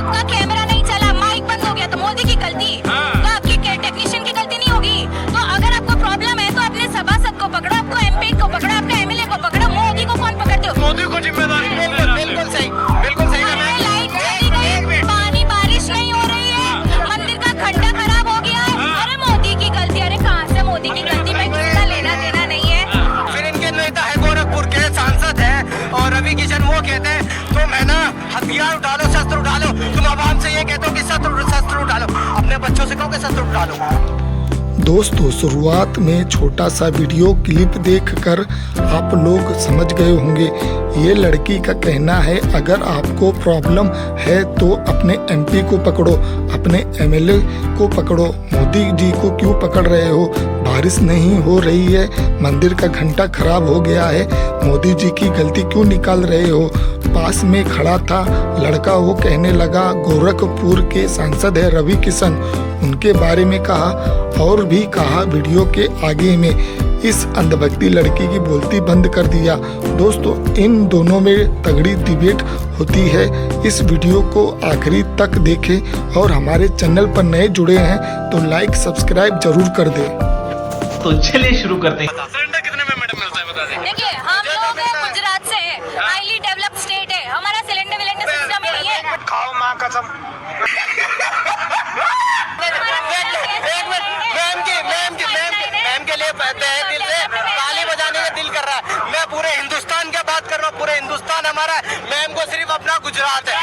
आपका कैमरा नहीं चला, माइक बंद हो गया तो मोदी की गलती, तो आपकी टेक्नीशियन की गलती नहीं होगी। तो अगर आपको प्रॉब्लम है तो अपने सभासद को पकड़ो, आपको एमपी को पकड़ो, आपके एमएलए को पकड़ो, मोदी को कौन पकड़ते हो? मोदी को जिम्मेदारी। बिल्कुल सही, बिल्कुल सही। लाइट चली गई, पानी बारिश नहीं हो रही है, मंदिर का घंटा खराब हो गया है, अरे मोदी की गलती। अरे कहाँ से मोदी की गलती में किसका लेना देना नहीं है। फिर इनके नेता है गोरखपुर के सांसद है और रवि किशन, वो कहते हैं तुम है ना हथियार उठा लो, शस्त्र उठा लो। तुम आवाम से ये कहते हो कि शस्त्र उठा लो, अपने बच्चों से कहो कि शस्त्र उठा लो। दोस्तों, शुरुआत में छोटा सा वीडियो क्लिप देखकर आप लोग समझ गए होंगे। ये लड़की का कहना है अगर आपको प्रॉब्लम है तो अपने एमपी को पकड़ो, अपने एमएलए को पकड़ो, मोदी जी को क्यों पकड़ रहे हो? बारिश नहीं हो रही है, मंदिर का घंटा खराब हो गया है, मोदी जी की गलती क्यों निकाल रहे हो? पास में खड़ा था लड़का, वो कहने लगा गोरखपुर के सांसद है रवि किशन, उनके बारे में कहा और भी कहा। वीडियो के आगे में इस अंधभक्ति लड़की की बोलती बंद कर दिया। दोस्तों, इन दोनों में तगड़ी डिबेट होती है। इस वीडियो को आखिरी तक देखें और हमारे चैनल पर नए जुड़े हैं तो लाइक सब्सक्राइब जरूर कर दें। तो चलिए शुरू करते हैं। सिलेंडर कितने में मैडम मिलता है बता दें। देखिए, हम लोग गुजरात से है, हाईली डेवलप्ड स्टेट है, हमारा सिलेंडर विलेंडर सिस्टम ही नहीं है। खाओ माँ कसम। मैम के लिए दिल से ताली बजाने का दिल कर रहा है। मैं पूरे हिंदुस्तान की बात कर रहा हूँ, पूरे हिंदुस्तान हमारा है, मैम को सिर्फ अपना गुजरात है।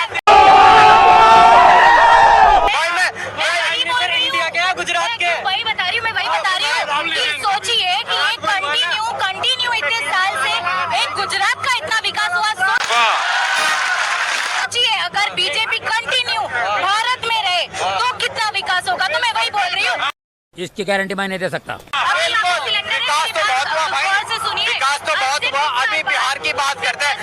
इंडिया के गुजरात के वही बता रही हूँ, मैं वही बता रही हूँ कि सोचिए कि एक कंटिन्यू इतने साल से एक गुजरात का इतना विकास हुआ। सोचिए अगर बीजेपी कंटिन्यू भारत में रहे तो कितना विकास होगा। तो मैं वही बोल रही हूँ, इसकी गारंटी मैं नहीं दे सकता। विकास तो बहुत हुआ भाई, विकास तो बहुत हुआ। अभी बिहार की बात करते हैं,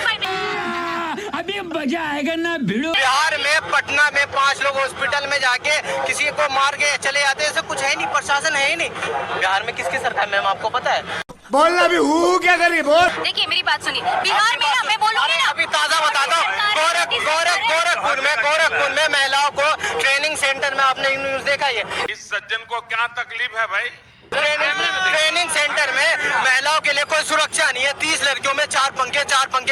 अभी मजा आएगा ना भिड़ो। बिहार में पटना में 5 लोग हॉस्पिटल में जाके किसी को मार के चले जाते हैं, ऐसा कुछ है नहीं, प्रशासन है ही नहीं। बिहार में किसकी सरकार मैम आपको पता है? बोलना भी हूँ क्या करिए बोल। देखिए मेरी बात सुनिए, बिहार में ना मैं बोलूंगी ना, अभी ताजा बता दो, गोरखपुर में महिलाओं को ट्रेनिंग सेंटर में आपने न्यूज देखा ये? इस सज्जन को क्या तकलीफ है भाई? ट्रेनिंग सेंटर में महिलाओं के लिए कोई सुरक्षा नहीं है। 30 लड़कियों में 4 पंखे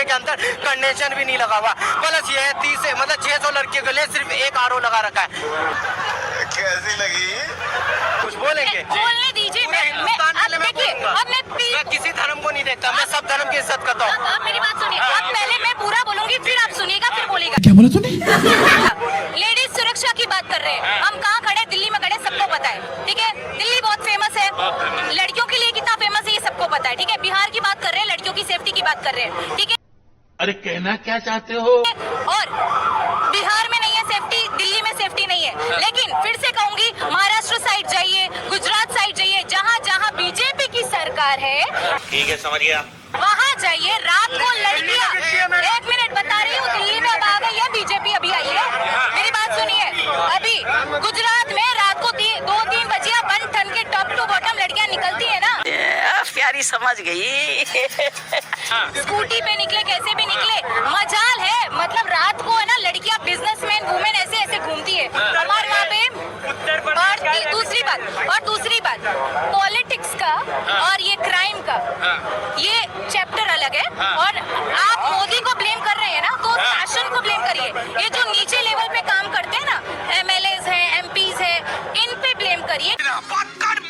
के अंदर कंडीशन भी नहीं लगा हुआ। प्लस ये है 30 से मतलब 600 लड़कियों के लिए सिर्फ एक आरओ लगा रखा है। कैसी लगी? कुछ बोलेंगे? बोलने दीजिए। मैं किसी धर्म को नहीं देखता, मैं सब धर्म की इज्जत करता हूँ। आप मेरी बात सुनिए, अब पहले मैं पूरा बोलूंगी फिर आप सुनिएगा फिर बोलिएगा। क्या बोला तूने? लेडीज सुरक्षा की बात कर रहे हैं, हम कहाँ खड़े? दिल्ली में खड़े, सबको पता है, ठीक है। दिल्ली बहुत फेमस है, लड़कियों के लिए कितना फेमस है ये सबको पता है, ठीक है। बिहार की बात कर रहे हैं, लड़कियों की सेफ्टी की बात कर रहे हैं, ठीक है। अरे कहना क्या चाहते हो? और बिहार में नहीं है सेफ्टी, दिल्ली में सेफ्टी नहीं है। लेकिन फिर से कहूंगी, महाराष्ट्र साइड जाइए, गुजरात साइड जाइए, जहाँ जहाँ बीजेपी की सरकार है, ठीक है समझ गया। वहाँ जाइए। रात को लड़कियाँ, 1 मिनट बता रही हूँ, दिल्ली में अब आ गई है बीजेपी, अभी आई है। मेरी बात सुनिए, अभी गुजरात में रात को 2-3 बजे बन ठन के टॉप टू बॉटम लड़कियाँ निकलती है ना, प्यारी समझ गई। स्कूटी पे निकले, कैसे भी निकले, मजाल है। मतलब रात को है ना लड़कियां, बिजनेसमैन वुमेन ऐसे ऐसे घूमती है हमारे वहाँ पे। और दूसरी बात पॉलिटिक्स का और ये क्राइम का ये चैप्टर अलग है। और आप मोदी को ब्लेम कर रहे हैं ना, तो शासन को ब्लेम करिए। ये जो नीचे लेवल पे काम करते हैं ना, एमएलएज हैं, एमपीज हैं, इन पे ब्लेम करिए।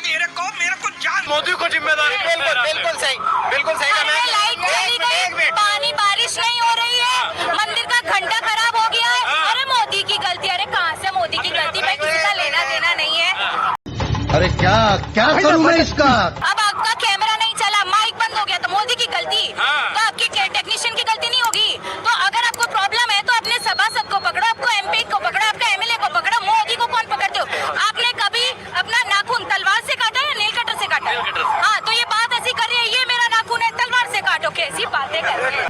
मेरे को जान मोदी को जिम्मेदारी। बिल्कुल सही, बिल्कुल सही। लाइट चली गई, पानी बारिश नहीं हो रही है, मंदिर का घंटा खराब हो गया है, अरे मोदी की गलती। अरे कहाँ से मोदी की गलती में किसी का लेना देना नहीं है। अरे क्या करूँ मैं इसका? अब आपका कैमरा नहीं चला, माइक बंद हो गया तो मोदी की गलती, तो आपकी टेक्नीशियन की गलती नहीं होगी। तो अगर आपको प्रॉब्लम है तो अपने सभासद को पकड़ो, आपको एमपी को पकड़ो, आपका एमएलए को पकड़ो, मोदी को कौन पकड़ते हो? आपने कभी अपना नाखून तलवार से काटा या नेल कटर से काटा? हाँ, तो ये बात ऐसी कर रही है, ये मेरा नाखून है, तलवार से काटो, कैसी बातें कर रहे हैं।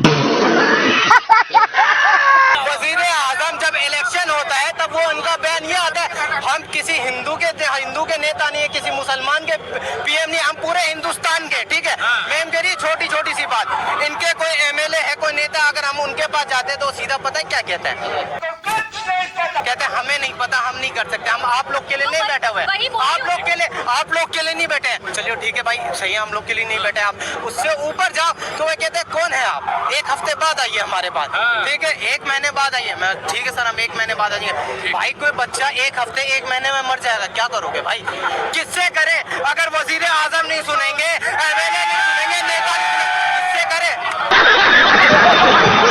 वजीर आजम जब इलेक्शन होता है तब वो उनका बयान ये आता है, हम किसी हिंदू के नेता नहीं है, किसी मुसलमान के पीएम नहीं, हम पूरे हिंदुस्तान के, ठीक है। मैम कह रही है छोटी सी बात, इनके कोई एमएलए है, कोई नेता, अगर हम उनके पास जाते हैं तो सीधा पता है क्या कहते हैं? कहते हैं हमें नहीं पता, हम नहीं कर सकते, हम आप लोग के लिए नहीं बैठे हुए वही हैं, बोल रही आप हूँ। लोग के लिए नहीं बैठे हैं। चलिए ठीक है भाई, सही है, हम लोग के लिए नहीं बैठे आप, उससे ऊपर जाओ तो वे कहते हैं कौन है आप, 1 हफ्ते बाद आइए हमारे पास, ठीक है, 1 महीने बाद आइए। मैं ठीक है सर, हम 1 महीने बाद आएंगे। भाई कोई बच्चा 1 हफ्ते 1 महीने में मर जाएगा, क्या करोगे भाई, किससे करे? अगर वजीर आजम नहीं सुनेंगे, MLA नहीं सुनेंगे, नेता नहीं सुनेंगे, किससे करे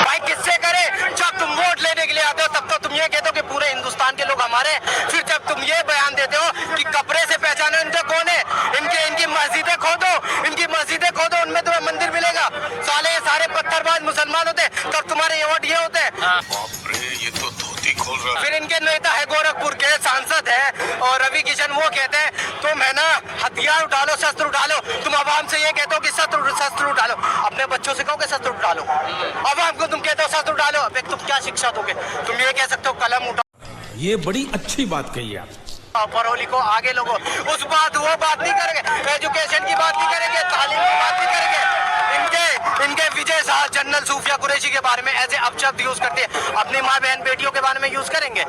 भाई, किससे करे? जब तुम वोट लेने के लिए आते हो तब तो तुम ये कहते हो कि पूरे हिंदुस्तान के लोग हमारे, फिर जब तुम ये बयान देते हो कि कपड़े से पहचानो इनके कौन है, इनकी मस्जिदें खोदो, इनकी मस्जिदें खोदो, उनमें तुम्हें मंदिर मिलेगा, साले सारे पत्थरबाज मुसलमान होते, तब तुम्हारे ये वोट ये होते हैं। बाप रे, ये तो धोती खोल रहा है। फिर इनके नेता है गोरखपुर के सांसद है और रवि किशन, वो कहते हैं तुम है ना हथियार उठा लो, शस्त्र उठा लो, तुम आवाम से ये कहते हो कि शस्त्र उठा लो, अपने बच्चों से कहो कि शस्त्र उठा लो, आवाम को तुम कहते हो शस्त्र उठा लो, अब तुम क्या शिक्षा दोगे? तुम ये कह सकते हो कलम उठा, ये बड़ी अच्छी बात कही आप। पढ़ो लिखो, आगे लोगो, उस बात वो बात नहीं करेंगे, एजुकेशन की बात नहीं करेंगे, तालीम की बात नहीं करेंगे, इनके विजय शाह जनरल सूफिया कुरैशी के बारे में ऐसे अपशब्द यूज करते हैं, अपनी माँ बहन बेटियों के बारे में यूज करेंगे।